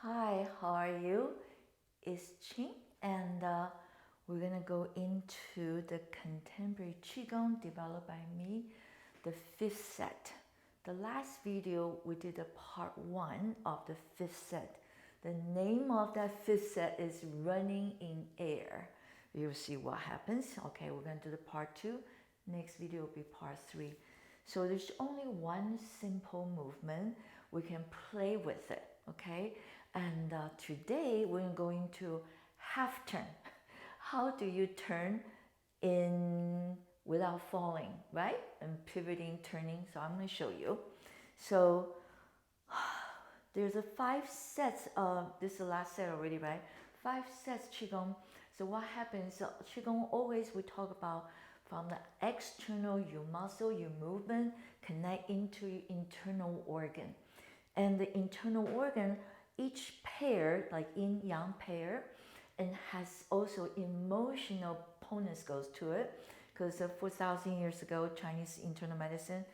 Hi, how are you? It's Ching, and we're gonna go into the contemporary Qigong developed by me, the fifth set. The last video we did a part one of the fifth set. The name of that fifth set is running in air. You'll see what happens. Okay, we're gonna do the part two. Next video will be part three. So there's only one simple movement. We can play with it, okay? And today we're going to half turn. How do you turn in without falling, right? And pivoting, turning. So I'm going to show you. So there's a 5 sets of, this is the last set already, right? 5 sets Qigong. So what happens, Qigong always we talk about from the external, your muscle, your movement, connect into your internal organ. And the internal organ, each pair, like yin-yang pair, and has also emotional components goes to it. Because 4,000 years ago, Chinese internal medicine,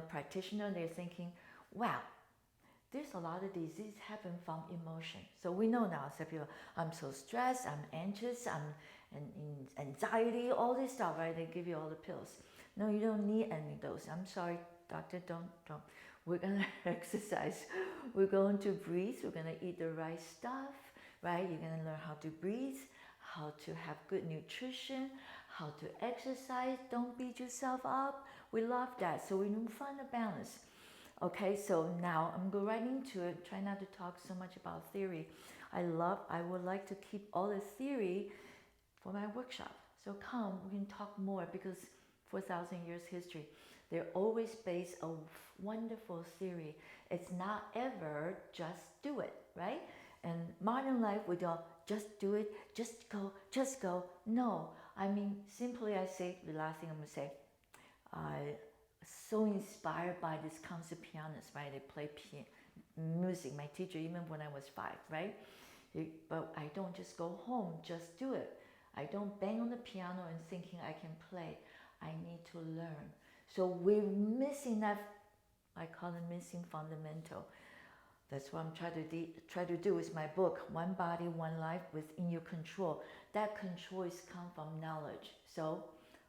practitioner, they're thinking, wow, there's a lot of disease happen from emotion. So we know now, some people, I'm so stressed, I'm anxious, I'm in anxiety, all this stuff, right? They give you all the pills. No, you don't need any of those. I'm sorry, doctor, don't. We're gonna exercise. We're going to breathe. We're gonna eat the right stuff, right? You're gonna learn how to breathe, how to have good nutrition, how to exercise. Don't beat yourself up. We love that. So we find a balance. Okay, so now I'm going right into it. Try not to talk so much about theory. I would like to keep all the theory for my workshop. So come, we can talk more because 4,000 years history, they're always based on wonderful theory. It's not ever just do it, right? And modern life, we don't just do it, just go. No, I mean, simply I say, the last thing I'm going to say, so inspired by this concert pianist, right? They play music, my teacher, even when I was 5, right? But I don't just go home, just do it. I don't bang on the piano and thinking I can play. I need to learn. So we're missing that, I call it missing fundamental. That's what I'm trying to do with my book, One Body, One Life Within Your Control. That control is come from knowledge. So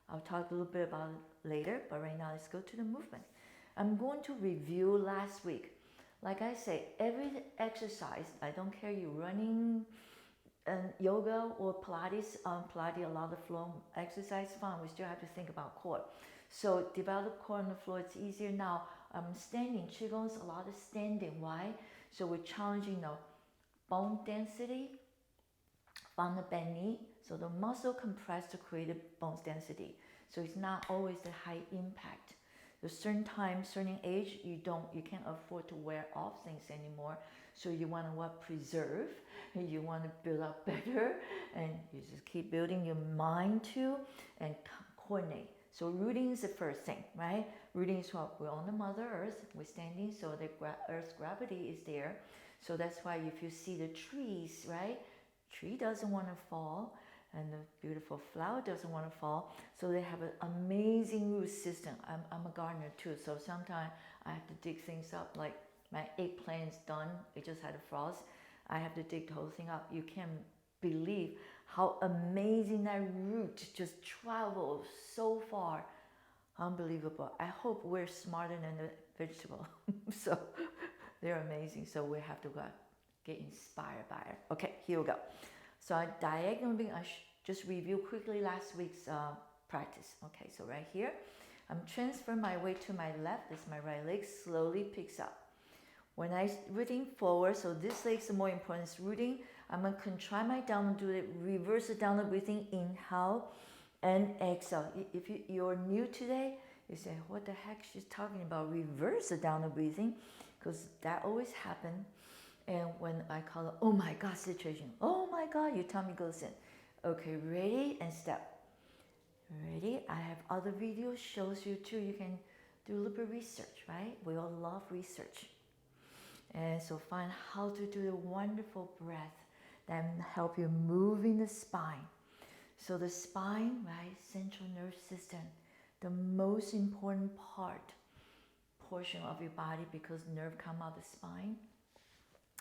I'll talk a little bit about it later, but right now let's go to the movement. I'm going to review last week. Like I say, every exercise, I don't care you running and yoga or Pilates, Pilates, a lot of floor exercise, fine, we still have to think about core. So develop core on the floor, it's easier now. Standing, Qigong is a lot of standing, why? So we're challenging the bone density, from the bend knee, so the muscle compressed to create a bone density. So it's not always a high impact. There's certain time, certain age, you can't afford to wear off things anymore. So you want to preserve, and you want to build up better, and you just keep building your mind too, and coordinate. So rooting is the first thing, right? Rooting is what we're on the Mother Earth, we're standing, so the Earth's gravity is there. So that's why if you see the trees, right? Tree doesn't want to fall, and the beautiful flower doesn't want to fall. So they have an amazing root system. I'm a gardener too, so sometimes I have to dig things up. Like my eggplant's done, it just had a frost. I have to dig the whole thing up. You can't believe how amazing that root just travels so far. Unbelievable. I hope we're smarter than the vegetable. So they're amazing. So we have to get inspired by it. Okay, here we go. So I diagonally, just review quickly last week's practice. Okay, so right here, I'm transferring my weight to my left. This is my right leg, slowly picks up. When I rooting forward, so this leg is the more important, it's rooting. I'm going to contract my downward, do it, reverse the downward breathing, inhale and exhale. If you're new today, you say, what the heck she's talking about? Reverse the downward breathing, because that always happens. And when I call it, oh my God situation, oh my God, your tummy goes in. Okay, ready and step. Ready? I have other videos, shows you too. You can do a little bit of research, right? We all love research. And so find how to do the wonderful breath that help you moving the spine. So the spine, right, central nervous system, the most important portion of your body, because nerve come out of the spine.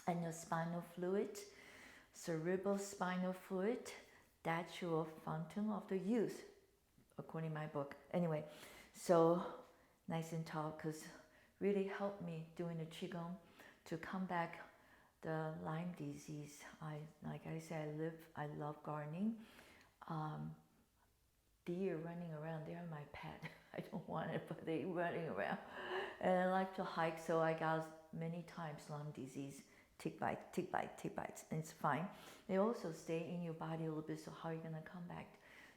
and your spinal fluid, cerebral spinal fluid, that's your fountain of the youth, according to my book. Anyway, so nice and tall, because really helped me doing the Qigong to combat the Lyme disease. Like I said, I love gardening. Deer running around, they are my pet. I don't want it, but they're running around. And I like to hike, so I got many times Lyme disease, tick bites, and it's fine. They also stay in your body a little bit, so how are you gonna come back?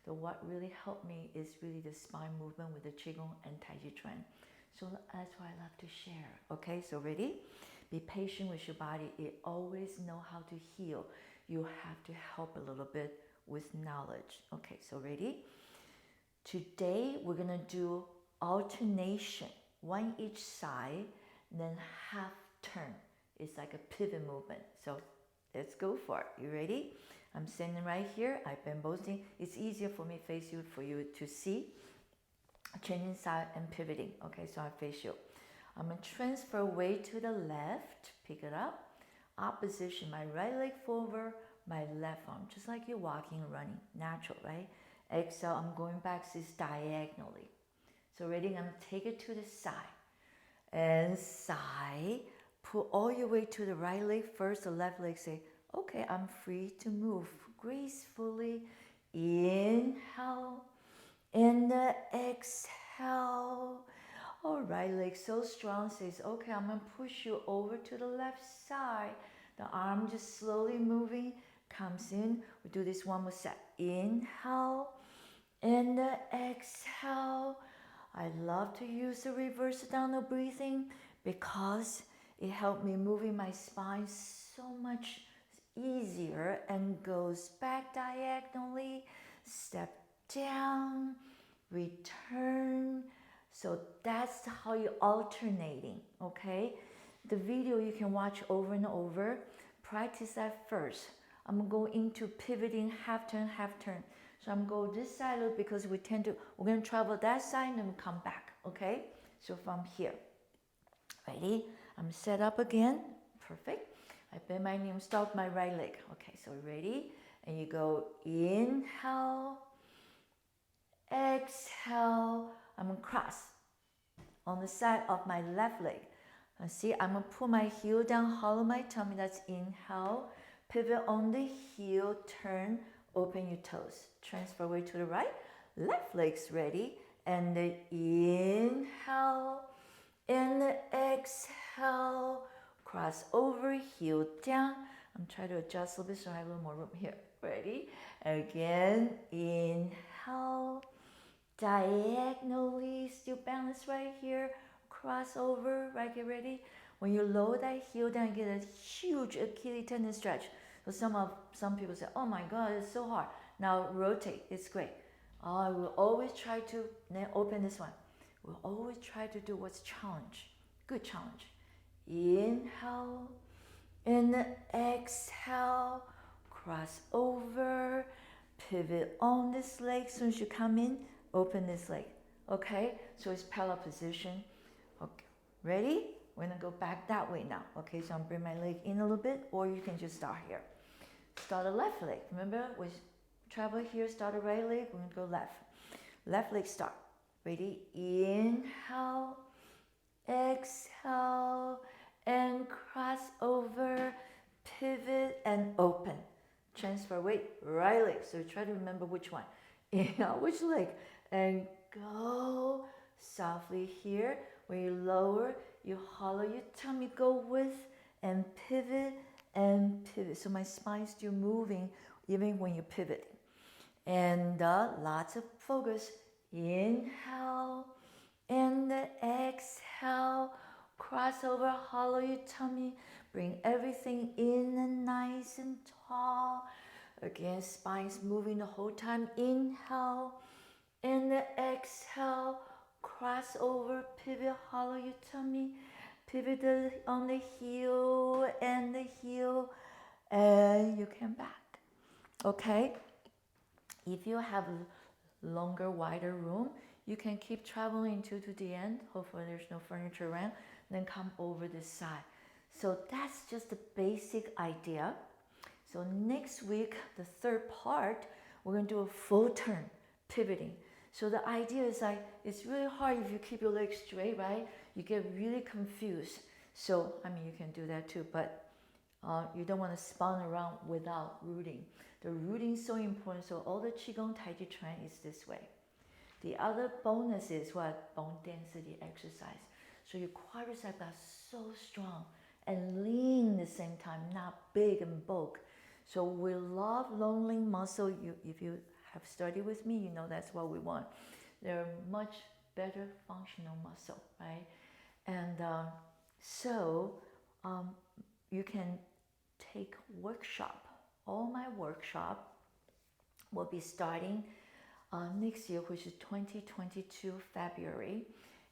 So what really helped me is really the spine movement with the Qigong and Tai Chi Chuan. So that's why I love to share. Okay, so ready? Be patient with your body. It always know how to heal. You have to help a little bit with knowledge. Okay, so ready? Today we're gonna do alternation, one each side, then half turn. It's like a pivot movement. So let's go for it. You ready? I'm standing right here. I've been boasting. It's easier for me to face you, for you to see. Changing side and pivoting. Okay, so I face you. I'm gonna transfer weight to the left. Pick it up. Opposition. My right leg forward, my left arm, just like you're walking and running. Natural, right? Exhale, I'm going back this diagonally. So ready, I'm going to take it to the side. And side, pull all your way to the right leg first, the left leg say, okay, I'm free to move gracefully. Inhale, and exhale. All right, leg so strong, says, okay, I'm going to push you over to the left side. The arm just slowly moving, comes in. We do this one more set. Inhale, and exhale. I love to use the reverse downward breathing because it helped me moving my spine so much easier, and goes back diagonally, step down, return. So that's how you're alternating, okay? The video you can watch over and over. Practice that first. I'm gonna go into pivoting, half turn, half turn. So I'm gonna go this side because we're gonna travel that side and then come back, okay? So from here, ready? I'm set up again, perfect. I bend my knee and start my right leg. Okay, so ready? And you go inhale, exhale. I'm gonna cross on the side of my left leg. See, I'm gonna pull my heel down, hollow my tummy, that's inhale. Pivot on the heel, turn, open your toes. Transfer weight to the right, left leg's ready. And the inhale, and the exhale. Cross over, heel down. I'm trying to adjust a little bit so I have a little more room here. Ready? Again, inhale, diagonally, still balance right here. Cross over, right, get ready. When you lower that heel down, you get a huge Achilles tendon stretch. So some people say, oh my God, it's so hard. Now rotate, it's great. I will always try to, then open this one. We'll always try to do what's challenge, good challenge. Inhale, and exhale, cross over, pivot on this leg. As soon as you come in, open this leg. Okay, so it's parallel position. Okay, ready? We're gonna go back that way now. Okay, so I'm bring my leg in a little bit, or you can just start here. Start the left leg. Remember, we travel here, start the right leg, we're gonna go left. Left leg start. Ready? Inhale, exhale, and cross over, pivot, and open. Transfer weight, right leg. So try to remember which one. Inhale, which leg? And go softly here. When you lower, you hollow your tummy, go with, and pivot, and pivot. So my spine's still moving even when you're pivoting. And lots of focus. Inhale, and exhale. Cross over, hollow your tummy. Bring everything in and nice and tall. Again, spine's moving the whole time. Inhale, and exhale. Cross over, pivot, hollow your tummy. Pivot on the heel, and you come back. Okay? If you have longer, wider room, you can keep traveling to the end. Hopefully there's no furniture around. Then come over this side. So that's just the basic idea. So next week, the third part, we're going to do a full turn, pivoting. So the idea is like, it's really hard if you keep your legs straight, right? You get really confused. So, I mean, you can do that too, but you don't want to spin around without rooting. The rooting is so important, so all the Qigong Tai Chi Chuan is this way. The other bonus is what? Bone density exercise. So your quadriceps are so strong and lean at the same time, not big and bulk. So we love lowering muscle. If you have studied with me, you know that's what we want. They're much better functional muscle, right? And you can take workshop. All my workshop will be starting next year, which is 2022 February.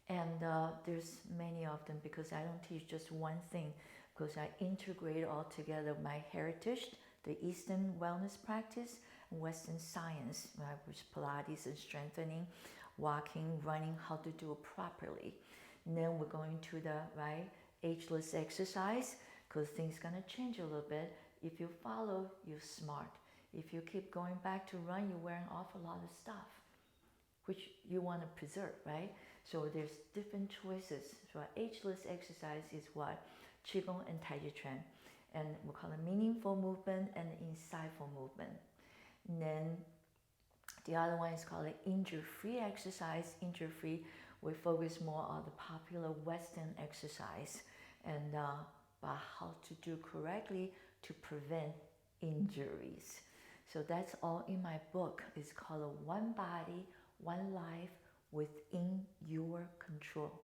And there's many of them because I don't teach just one thing, because I integrate all together my heritage, the Eastern wellness practice, and Western science, right, which Pilates and strengthening, walking, running, how to do it properly. And then we're going to the ageless exercise, because things gonna change a little bit. If you follow, you're smart. If you keep going back to run, you're wearing off a lot of stuff, which you want to preserve, right? So there's different choices. So ageless exercise is what? Qigong and Tai Chi Chuan. And we call it meaningful movement and insightful movement. And then the other one is called injury-free exercise. Injury-free, we focus more on the popular Western exercise and about how to do correctly to prevent injuries. So that's all in my book. It's called One Body, One Life Within Your Control.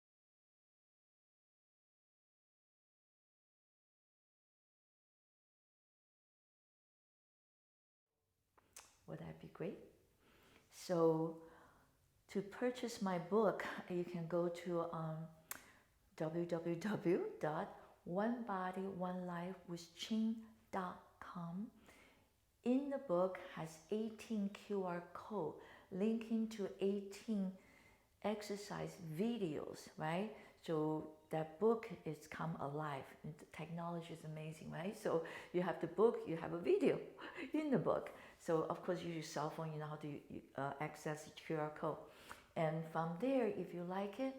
Would that be great? So to purchase my book, you can go to www.onebodyoneLifeWithChing.com. In the book has 18 QR code linking to 18 exercise videos, right? So that book is come alive. And the technology is amazing, right? So you have the book, you have a video in the book. So of course, use your cell phone, you know how to access the QR code. And from there, if you like it,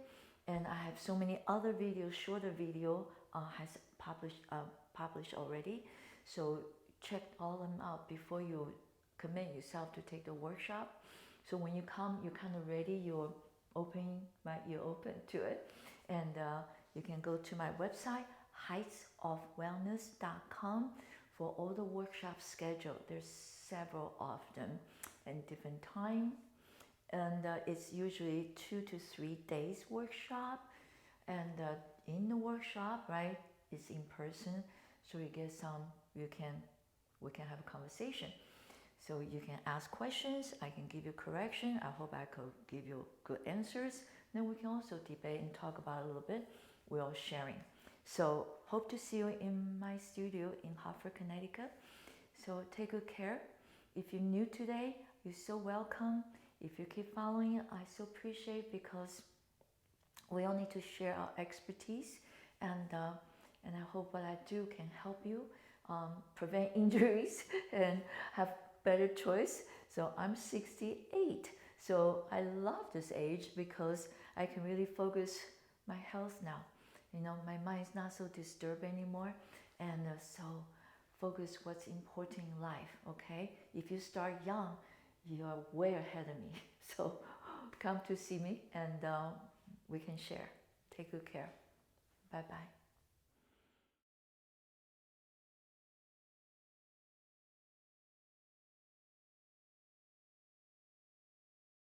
and I have so many other videos, shorter video has published already. So check all of them out before you commit yourself to take the workshop. So when you come, you're kind of ready, you're open, right? You're open to it. And you can go to my website, heightsofwellness.com, for all the workshops scheduled. There's several of them and different time. And it's usually 2 to 3 days workshop. And in the workshop, right, it's in person. So you get we can have a conversation. So you can ask questions, I can give you correction. I hope I could give you good answers. Then we can also debate and talk about it a little bit. We're all sharing. So hope to see you in my studio in Hartford, Connecticut. So take good care. If you're new today, you're so welcome. If you keep following, I so appreciate, because we all need to share our expertise, and I hope what I do can help you prevent injuries and have better choice. So I'm 68. So I love this age because I can really focus my health now. You know, my mind is not so disturbed anymore, and so focus what's important in life, okay? If you start young, you are way ahead of me. So come to see me, and we can share. Take good care. Bye-bye.